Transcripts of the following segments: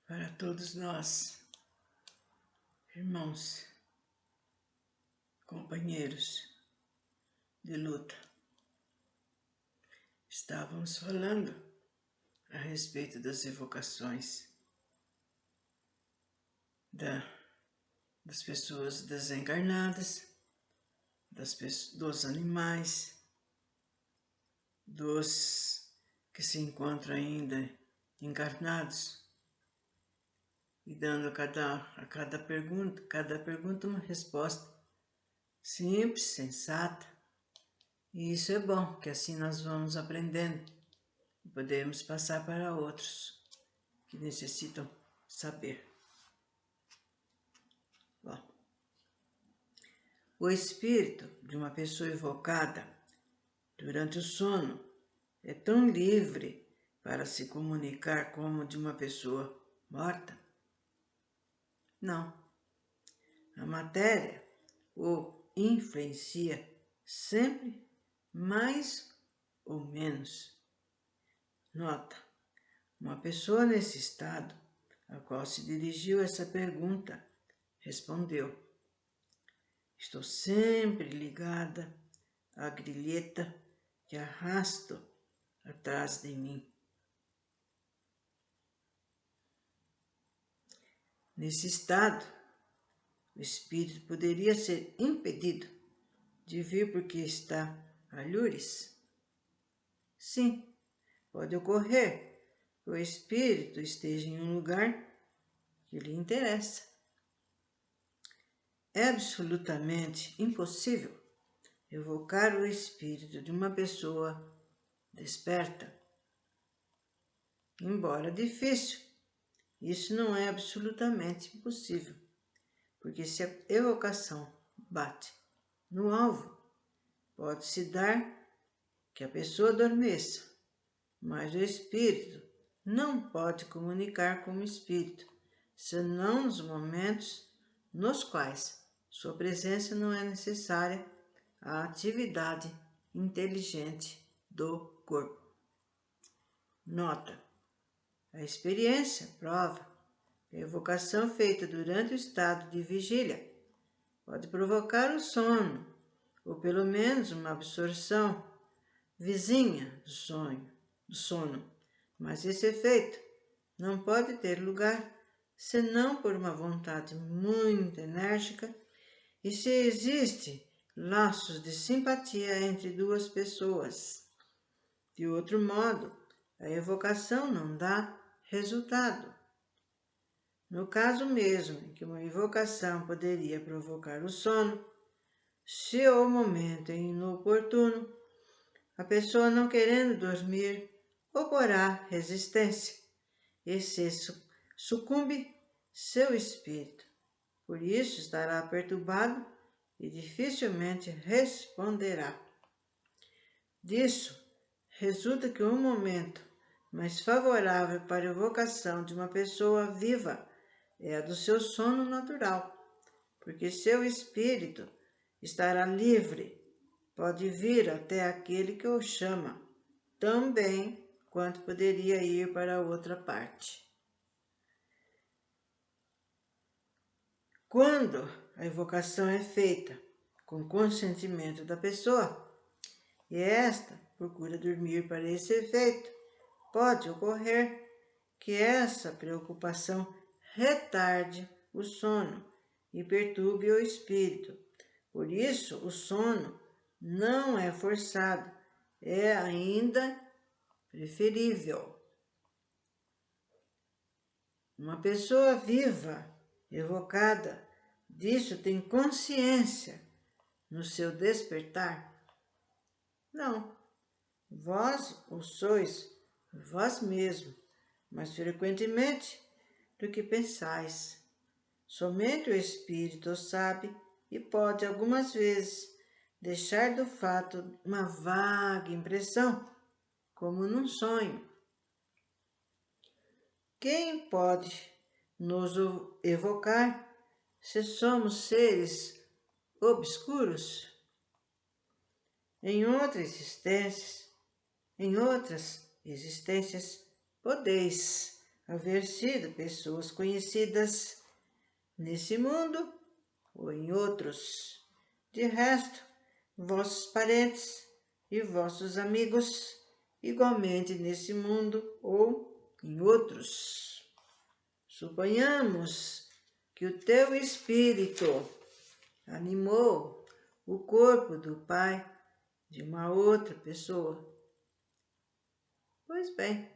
para todos nós, irmãos, companheiros de luta. Estávamos falando a respeito das evocações das pessoas desencarnadas, dos animais, dos que se encontram ainda encarnados, e dando a cada pergunta uma resposta simples, sensata. E isso é bom, que assim nós vamos aprendendo e podemos passar para outros que necessitam saber. Bom, o espírito de uma pessoa evocada durante o sono é tão livre para se comunicar como de uma pessoa morta? Não. A matéria o influencia sempre mais ou menos. Nota, uma pessoa nesse estado, a qual se dirigiu essa pergunta, respondeu: estou sempre ligada à grilheta que arrasto atrás de mim. Nesse estado, o espírito poderia ser impedido de vir porque está alhures? Sim, pode ocorrer que o espírito esteja em um lugar que lhe interessa. É absolutamente impossível evocar o espírito de uma pessoa desperta. Embora difícil, isso não é absolutamente impossível, porque se a evocação bate no alvo, pode-se dar que a pessoa adormeça, mas o espírito não pode comunicar com o espírito, senão nos momentos nos quais sua presença não é necessária à atividade inteligente do corpo. Nota: a experiência prova que a evocação feita durante o estado de vigília pode provocar o sono, ou pelo menos uma absorção vizinha do sono, mas esse efeito não pode ter lugar senão por uma vontade muito enérgica e se existe laços de simpatia entre duas pessoas. De outro modo, a evocação não dá resultado. No caso mesmo em que uma evocação poderia provocar o sono, se o momento é inoportuno, a pessoa não querendo dormir oporá resistência e se sucumbe seu espírito. Por isso estará perturbado e dificilmente responderá. Disso resulta que um momento mais favorável para a evocação de uma pessoa viva é a do seu sono natural, porque seu espírito estará livre, pode vir até aquele que o chama, tão bem quanto poderia ir para outra parte. Quando a evocação é feita com consentimento da pessoa, e esta procura dormir para esse efeito, pode ocorrer que essa preocupação retarde o sono e perturbe o espírito. Por isso, o sono não é forçado, é ainda preferível. Uma pessoa viva, evocada, disso tem consciência no seu despertar? Não. Vós o sois vós mesmo, mais frequentemente do que pensais. Somente o espírito o sabe e pode algumas vezes deixar do fato uma vaga impressão, como num sonho. Quem pode nos evocar se somos seres obscuros? Em outras existências, podeis haver sido pessoas conhecidas nesse mundo ou em outros. De resto, vossos parentes e vossos amigos, igualmente nesse mundo ou em outros. Suponhamos que o teu espírito animou o corpo do pai de uma outra pessoa. Pois bem,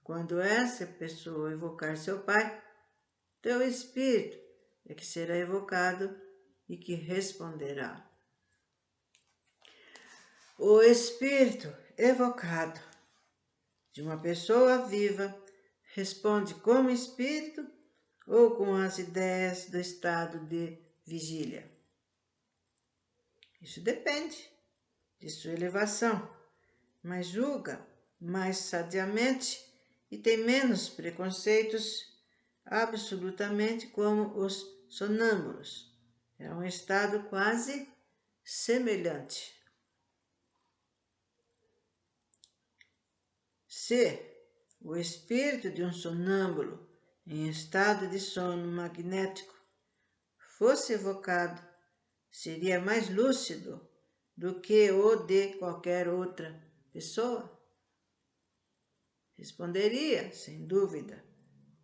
quando essa pessoa evocar seu pai, teu espírito é que será evocado e que responderá. O espírito evocado de uma pessoa viva responde como espírito ou com as ideias do estado de vigília. Isso depende de sua elevação, mas julga mais sadiamente e tem menos preconceitos, absolutamente como os sonâmbulos. É um estado quase semelhante. Se o espírito de um sonâmbulo em estado de sono magnético fosse evocado, seria mais lúcido do que o de qualquer outra pessoa? Responderia, sem dúvida,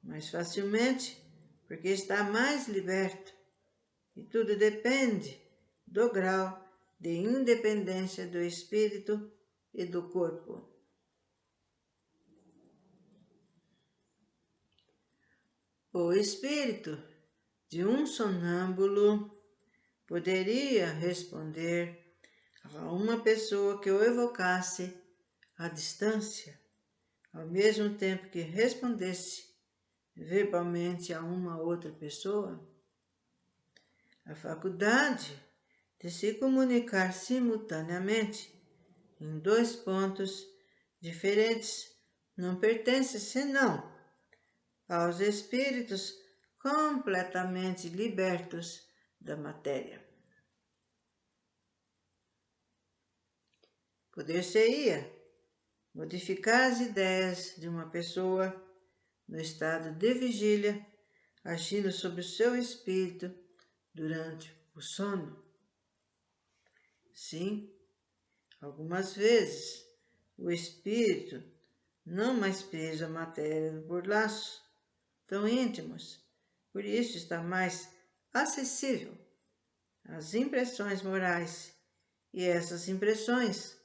mais facilmente, porque está mais liberto. E tudo depende do grau de independência do espírito e do corpo. O espírito de um sonâmbulo poderia responder a uma pessoa que o evocasse à distância, ao mesmo tempo que respondesse verbalmente a uma outra pessoa. A faculdade de se comunicar simultaneamente em dois pontos diferentes não pertence senão aos espíritos completamente libertos da matéria. Poder-se-ia modificar as ideias de uma pessoa no estado de vigília, agindo sobre o seu espírito durante o sono. Sim, algumas vezes o espírito, não mais preso à matéria por laços tão íntimos, por isso está mais acessível às impressões morais, e essas impressões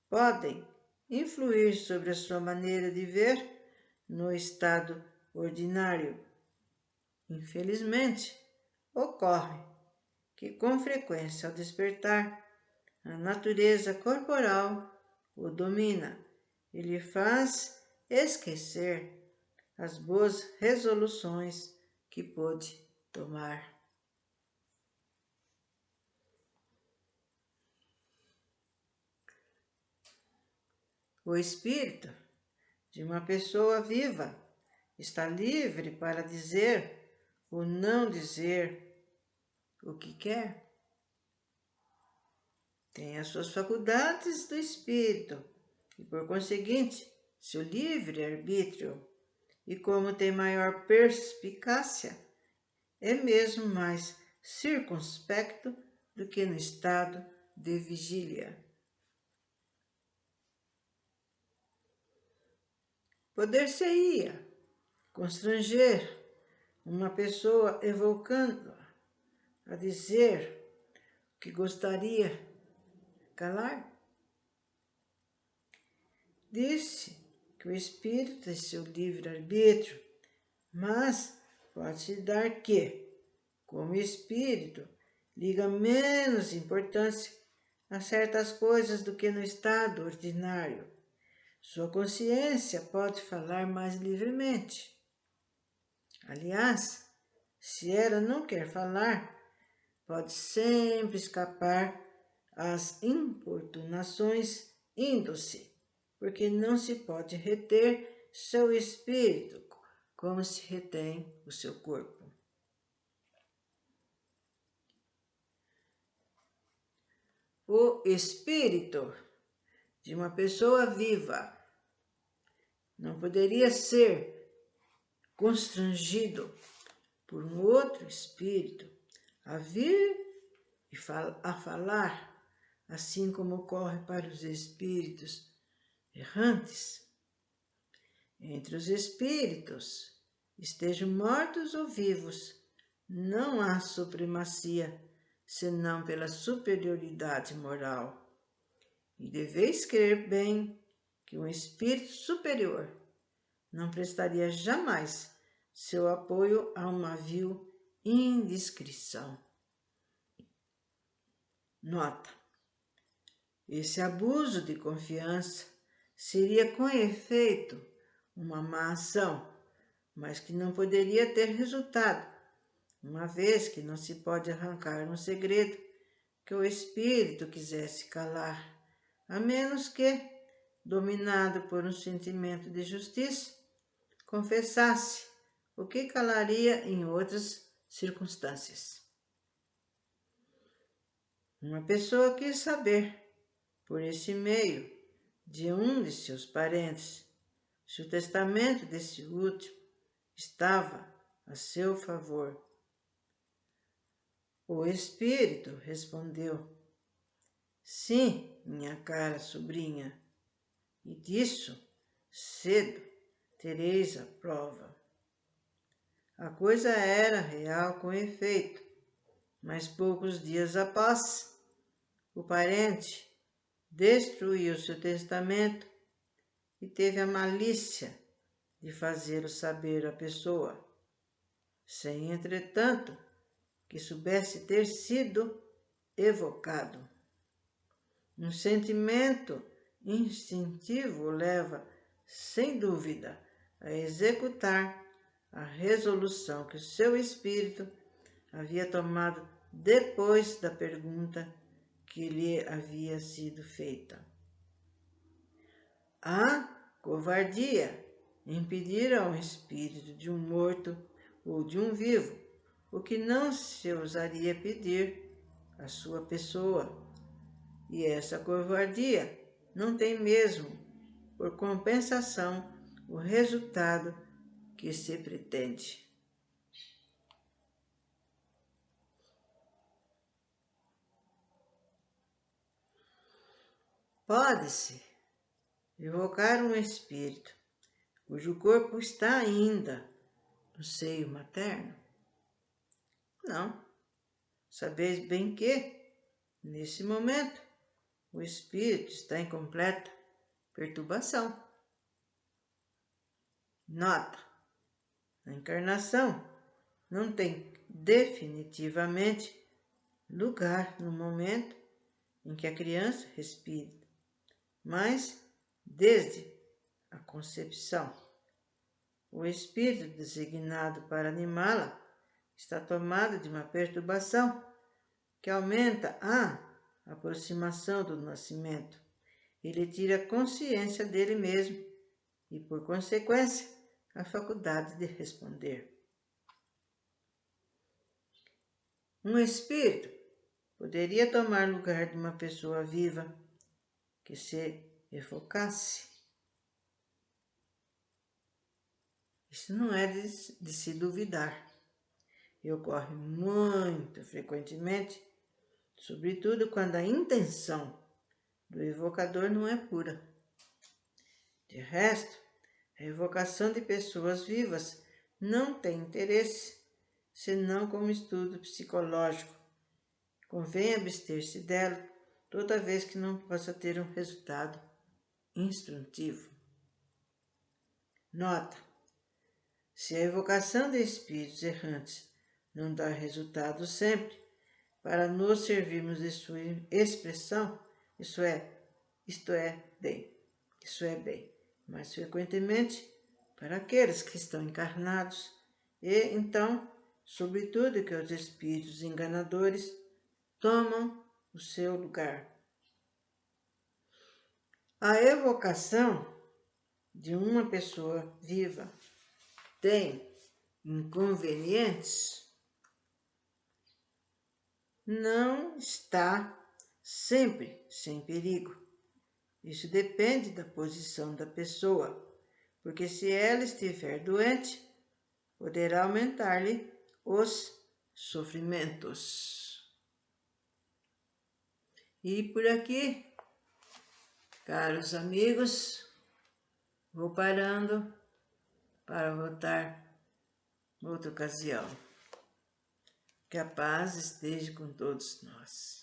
podem influir sobre a sua maneira de ver no estado ordinário. Infelizmente, ocorre que com frequência ao despertar, a natureza corporal o domina e lhe faz esquecer as boas resoluções que pôde tomar. O espírito de uma pessoa viva está livre para dizer ou não dizer o que quer. Tem as suas faculdades do espírito e, por conseguinte, seu livre-arbítrio. E como tem maior perspicácia, é mesmo mais circunspecto do que no estado de vigília. Poder-se-ia constranger uma pessoa evocando-a a dizer o que gostaria calar? Disse que o espírito tem seu livre-arbítrio, mas pode-se dar que, como espírito, liga menos importância a certas coisas do que no estado ordinário. Sua consciência pode falar mais livremente. Aliás, se ela não quer falar, pode sempre escapar às importunações indo-se, porque não se pode reter seu espírito como se retém o seu corpo. O espírito de uma pessoa viva não poderia ser constrangido por um outro espírito a vir e a falar, assim como ocorre para os espíritos errantes. Entre os espíritos, estejam mortos ou vivos, não há supremacia, senão pela superioridade moral. E deveis crer bem que um espírito superior não prestaria jamais seu apoio a uma vil indiscrição. Nota: esse abuso de confiança seria com efeito uma má ação, mas que não poderia ter resultado, uma vez que não se pode arrancar um segredo que o espírito quisesse calar, a menos que, dominado por um sentimento de justiça, confessasse o que calaria em outras circunstâncias. Uma pessoa quis saber, por esse meio, de um de seus parentes, se o testamento desse último estava a seu favor. O espírito respondeu: sim, minha cara sobrinha, e disso cedo tereis a prova. A coisa era real com efeito, mas poucos dias após, o parente destruiu seu testamento e teve a malícia de fazê-lo saber à pessoa, sem, entretanto, que soubesse ter sido evocado. Um sentimento instintivo leva, sem dúvida, a executar a resolução que o seu espírito havia tomado depois da pergunta que lhe havia sido feita. A covardia impedir a um espírito de um morto ou de um vivo o que não se ousaria pedir à sua pessoa, e essa covardia não tem mesmo, por compensação, o resultado que se pretende. Pode-se evocar um espírito cujo corpo está ainda no seio materno? Não. Sabeis bem que, nesse momento, o espírito está em completa perturbação. Nota: a encarnação não tem definitivamente lugar no momento em que a criança respira, mas desde a concepção. O espírito designado para animá-la está tomado de uma perturbação que aumenta a aproximação do nascimento. Ele tira consciência dele mesmo e, por consequência, a faculdade de responder. Um espírito poderia tomar lugar de uma pessoa viva que se evocasse. Isso não é de se duvidar e ocorre muito frequentemente, sobretudo quando a intenção do evocador não é pura. De resto, a evocação de pessoas vivas não tem interesse, senão como estudo psicológico. Convém abster-se dela toda vez que não possa ter um resultado instrutivo. Nota: se a evocação de espíritos errantes não dá resultado sempre, para nos servirmos de sua expressão, isso é bem, mais frequentemente para aqueles que estão encarnados e, então, sobretudo que os espíritos enganadores tomam o seu lugar. A evocação de uma pessoa viva tem inconvenientes? Não está sempre sem perigo. Isso depende da posição da pessoa, porque se ela estiver doente, poderá aumentar-lhe os sofrimentos. E por aqui, caros amigos, vou parando para voltar outra ocasião. Que a paz esteja com todos nós.